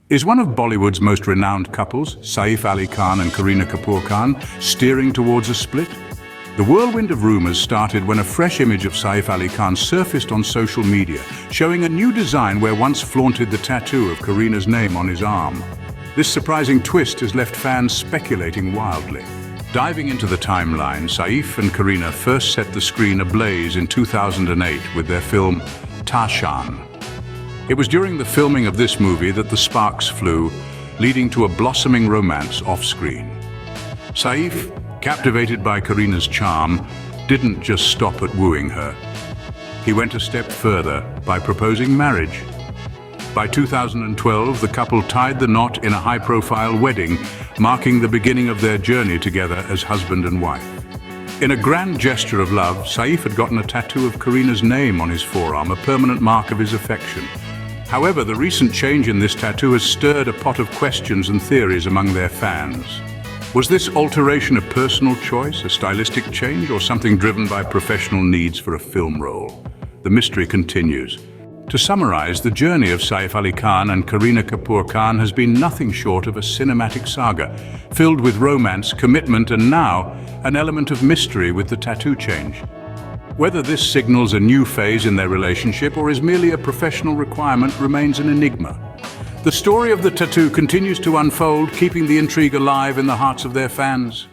Is one of Bollywood's most renowned couples, Saif Ali Khan and Kareena Kapoor Khan, steering towards a split? The whirlwind of rumors started when a fresh image of Saif Ali Khan surfaced on social media, showing a new design where once flaunted the tattoo of Kareena's name on his arm. This surprising twist has left fans speculating wildly. Diving into the timeline, Saif and Kareena first set the screen ablaze in 2008 with their film Tashan. It was during the filming of this movie that the sparks flew, leading to a blossoming romance off-screen. Saif, captivated by Kareena's charm, didn't just stop at wooing her. He went a step further by proposing marriage. By 2012, the couple tied the knot in a high-profile wedding, marking the beginning of their journey together as husband and wife. In a grand gesture of love, Saif had gotten a tattoo of Kareena's name on his forearm, a permanent mark of his affection. However, the recent change in this tattoo has stirred a pot of questions and theories among their fans. Was this alteration a personal choice, a stylistic change, or something driven by professional needs for a film role? The mystery continues. To summarize, the journey of Saif Ali Khan and Kareena Kapoor Khan has been nothing short of a cinematic saga, filled with romance, commitment, and now an element of mystery with the tattoo change. Whether this signals a new phase in their relationship or is merely a professional requirement remains an enigma. The story of the tattoo continues to unfold, keeping the intrigue alive in the hearts of their fans.